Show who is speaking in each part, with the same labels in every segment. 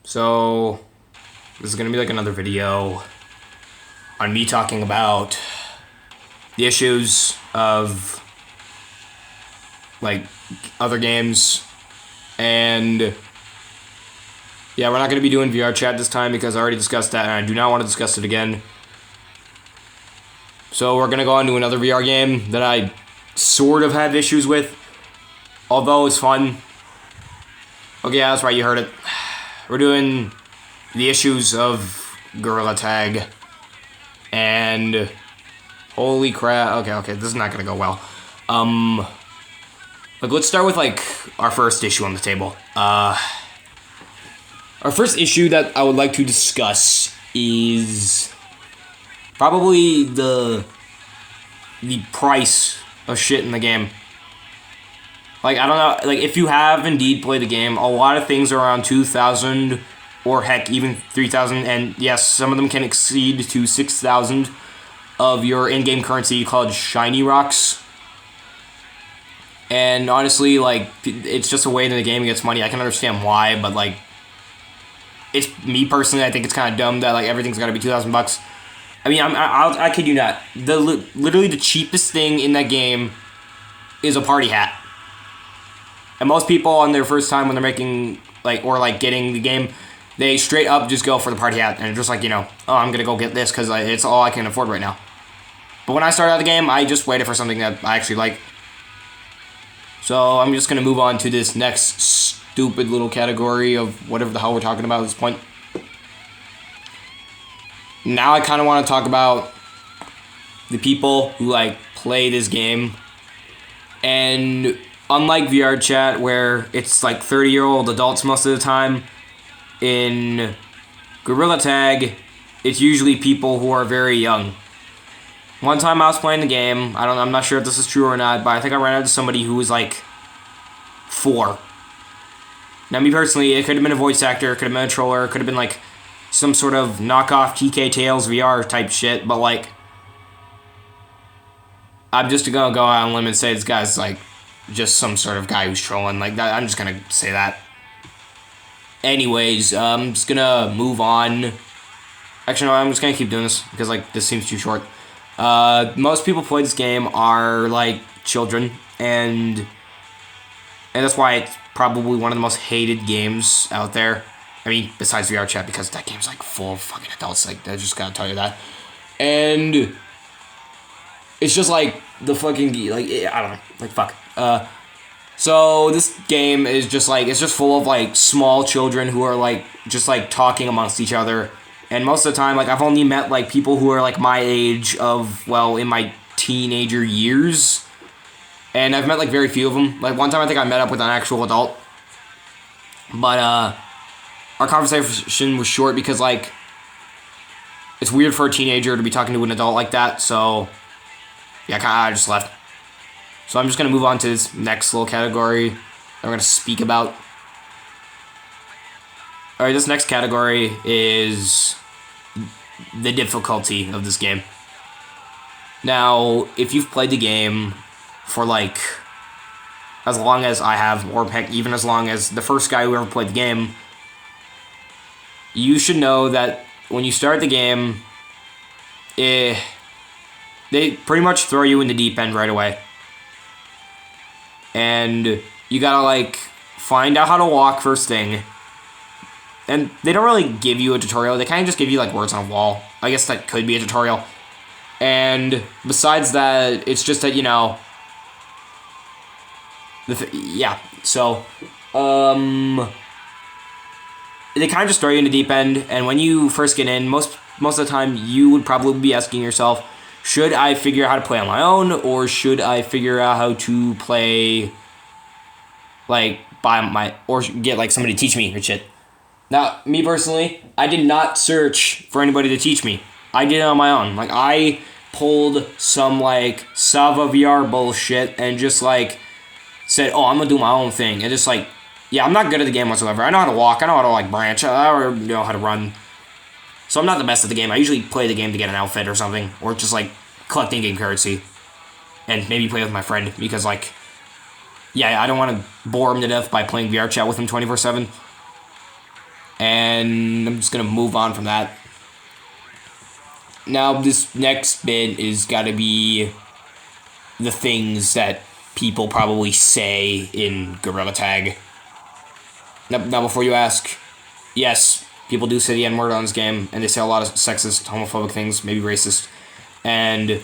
Speaker 1: So, this is gonna be like another video on me talking about the issues of like other games, and yeah, we're not gonna be doing VR chat this time because I already discussed that and I do not want to discuss it again. So we're gonna go on to another VR game that I sort of have issues with, although it's fun. Okay, yeah, that's right, you heard it. We're doing the issues of Gorilla Tag, and holy crap. Okay, this is not gonna go well. Let's start with like our first issue on the table. Our first issue that I would like to discuss is probably the price of shit in the game. Like, I don't know, like, if you have indeed played the game, a lot of things are around 2,000, or heck, even 3,000, and yes, some of them can exceed to 6,000 of your in-game currency called Shiny Rocks. And honestly, like, it's just a way that the game gets money. I can understand why, but, like, it's me personally, I think it's kind of dumb that, like, everything's gotta be 2,000 bucks. I mean, I kid you not. Literally the cheapest thing in that game is a party hat. And most people on their first time when they're making, like, or, like, getting the game, they straight up just go for the party hat. And they're just like, you know, oh, I'm going to go get this because it's all I can afford right now. But when I started out the game, I just waited for something that I actually like. So I'm just going to move on to this next stupid little category of whatever the hell we're talking about at this point. Now I kind of want to talk about the people who, like, play this game. And unlike VR chat, where it's like 30-year-old adults most of the time, in Gorilla Tag, it's usually people who are very young. One time I was playing the game, I'm not sure if this is true or not, but I think I ran into somebody who was like 4. Now, me personally, it could have been a voice actor, it could have been a troller, it could have been like some sort of knockoff TK Tales VR type shit, but like, I'm just gonna go out on a limb and say this guy's like just some sort of guy who's trolling. Like that, I'm just gonna say that. Anyways, I'm just gonna move on. Actually, no, I'm just gonna keep doing this because like this seems too short. Most people play this game are like children, and that's why it's probably one of the most hated games out there. I mean, besides VR chat, because that game's like full of fucking adults. Like, I just gotta tell you that. And it's just like the fucking, like, I don't know, like, fuck. So this game is just like, it's just full of like small children who are like just like talking amongst each other. And most of the time, like, I've only met like people who are like my age of, well, in my teenager years. And I've met like very few of them. Like one time I think I met up with an actual adult. But our conversation was short because like it's weird for a teenager to be talking to an adult like that. So yeah, I just left. So I'm just going to move on to this next little category that we're going to speak about. Alright, this next category is the difficulty of this game. Now, if you've played the game for like as long as I have, or heck, even as long as the first guy who ever played the game, you should know that when you start the game, they pretty much throw you in the deep end right away. And you gotta, like, find out how to walk first thing. And they don't really give you a tutorial. They kind of just give you, like, words on a wall. I guess that could be a tutorial. And besides that, it's just that, you know, yeah, so, they kind of just throw you in the deep end, and when you first get in, most of the time, you would probably be asking yourself, should I figure out how to play on my own, or should I figure out how to play, like, or get, like, somebody to teach me or shit? Now, me personally, I did not search for anybody to teach me. I did it on my own. Like, I pulled some, like, Sava VR bullshit and just, like, said, oh, I'm gonna do my own thing. And just, like, yeah, I'm not good at the game whatsoever. I know how to walk. I know how to, like, branch. I know how to run. So I'm not the best at the game. I usually play the game to get an outfit or something. Or just, like, collect in-game currency. And maybe play with my friend. Because, like, yeah, I don't want to bore him to death by playing VR chat with him 24/7. And and I'm just gonna move on from that. Now, this next bit is gotta be the things that people probably say in Gorilla Tag. Now, before you ask, yes, people do say the N-word on this game, and they say a lot of sexist, homophobic things, maybe racist. And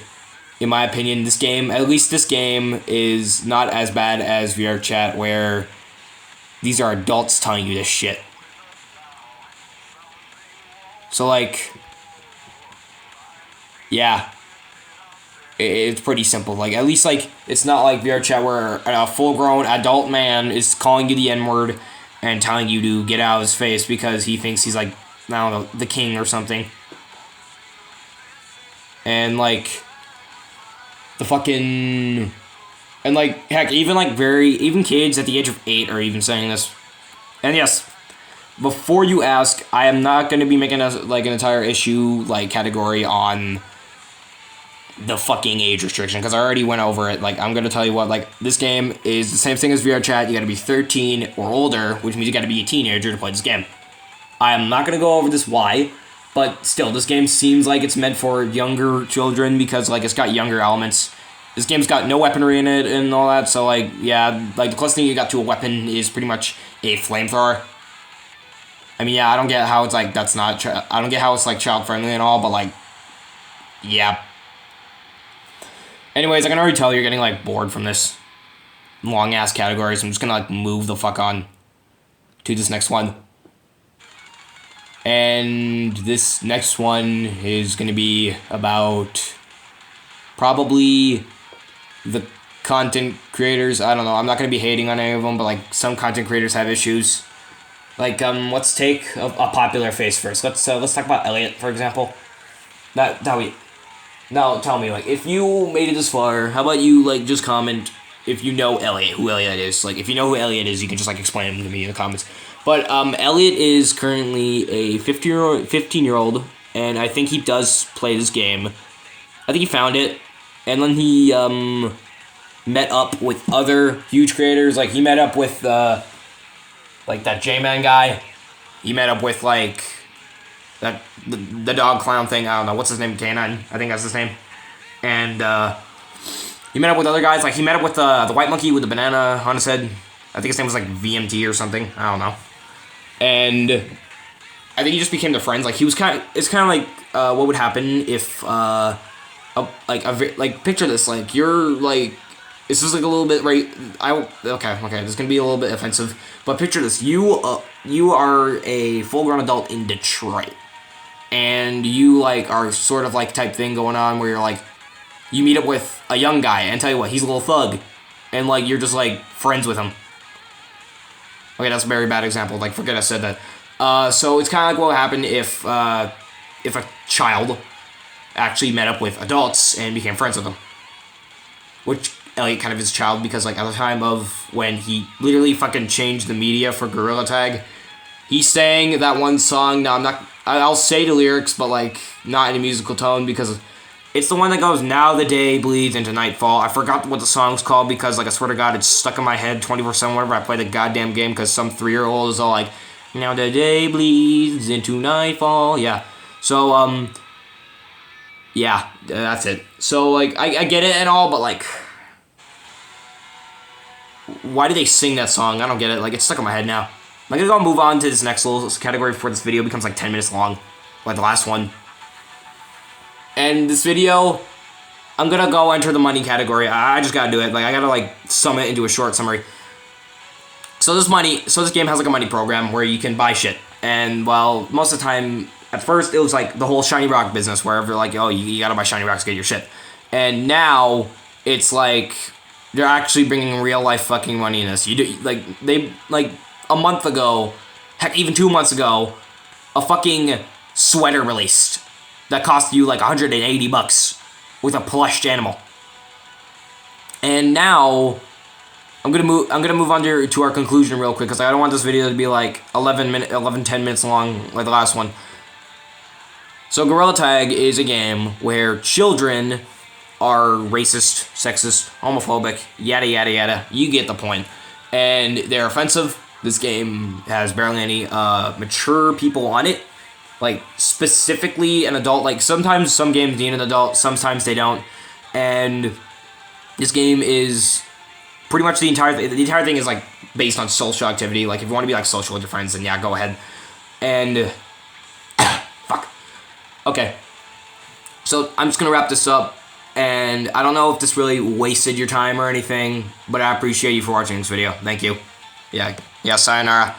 Speaker 1: in my opinion, this game, at least this game, is not as bad as VR Chat, where these are adults telling you this shit. So, like, yeah, it's pretty simple. Like, at least, like, it's not like VR Chat where a full-grown adult man is calling you the N-word and telling you to get out of his face because he thinks he's, like, I don't know, the king or something. And, like, the fucking... And, like, heck, even kids at the age of 8 are even saying this. And yes, before you ask, I am not going to be making an entire issue, like, category on the fucking age restriction, because I already went over it. Like, I'm going to tell you what, like, this game is the same thing as VR Chat. You got to be 13 or older, which means you got to be a teenager to play this game. I am not going to go over this why, but still, this game seems like it's meant for younger children because, like, it's got younger elements. This game's got no weaponry in it and all that, so, like, yeah, like, the closest thing you got to a weapon is pretty much a flamethrower. I mean, yeah, I don't get how it's, like, that's not, I don't get how it's, like, child-friendly and all, but, like, yeah. Anyways, I can already tell you're getting, like, bored from this long-ass category, so I'm just gonna, like, move the fuck on to this next one. And this next one is gonna be about probably the content creators. I don't know, I'm not gonna be hating on any of them, but, like, some content creators have issues. Like, let's take a popular face first. Let's talk about Elliot, for example. Now, tell me, like, if you made it this far, how about you, like, just comment if you know Elliot, who Elliot is. Like, if you know who Elliot is, you can just, like, explain him to me in the comments. But, Elliot is currently a 15-year-old, and I think he does play this game. I think he found it, and then he, met up with other huge creators. Like, he met up with, like, that J-Man guy. He met up with, like, the dog clown thing. I don't know. What's his name? K9. I think that's his name. And, he met up with other guys. Like, he met up with, the white monkey with the banana on his head. I think his name was, like, VMT or something. I don't know. And I think he just became their friends. Like, he was it's kind of like, what would happen if, picture this. Like, you're, like, this is, like, a little bit, right, okay, this is gonna be a little bit offensive, but picture this, you are a full-grown adult in Detroit, and you, like, are sort of, like, type thing going on where you're, like, you meet up with a young guy, and tell you what, he's a little thug, and, like, you're just, like, friends with him. Okay, that's a very bad example, like, forget I said that. So it's kind of like what would happen if a child actually met up with adults and became friends with them. Which Elliot kind of is a child because, like, at the time of when he literally fucking changed the media for Gorilla Tag, he sang that one song. Now, I'll say the lyrics, but, like, not in a musical tone because it's the one that goes, "Now the day bleeds into nightfall." I forgot what the song's called because, like, I swear to God, it's stuck in my head 24/7 whenever I play the goddamn game because some 3-year-old is all like, "Now the day bleeds into nightfall." Yeah. So, yeah, that's it. So, like, I get it and all, but, like, why do they sing that song? I don't get it. Like, it's stuck in my head now. I'm gonna go move on to this next little category before this video becomes, like, 10 minutes long, like the last one. And this video, I'm gonna go enter the money category. I just gotta do it. Like, I gotta, like, sum it into a short summary. So this game has, like, a money program where you can buy shit. And, well, most of the time, at first, it was, like, the whole Shiny Rock business, where they're like, oh, you gotta buy Shiny Rocks to get your shit. And now, it's, like, they're actually bringing real-life fucking money in this. A month ago, heck, even 2 months ago, a fucking sweater released that cost you, like, $180 with a plushed animal. And now, I'm gonna move on to our conclusion real quick, because I don't want this video to be, like, 10 minutes long, like the last one. So Gorilla Tag is a game where children are racist, sexist, homophobic, yada yada yada. You get the point. And they're offensive, This game has barely any mature people on it. Like, specifically an adult. Like, sometimes some games need an adult, sometimes they don't. And this game is pretty much the entire thing is, like, based on social activity. Like, if you want to be, like, social with your friends, then yeah, go ahead. And, fuck. Okay. So, I'm just going to wrap this up. And I don't know if this really wasted your time or anything, but I appreciate you for watching this video. Thank you. Yeah, sayonara.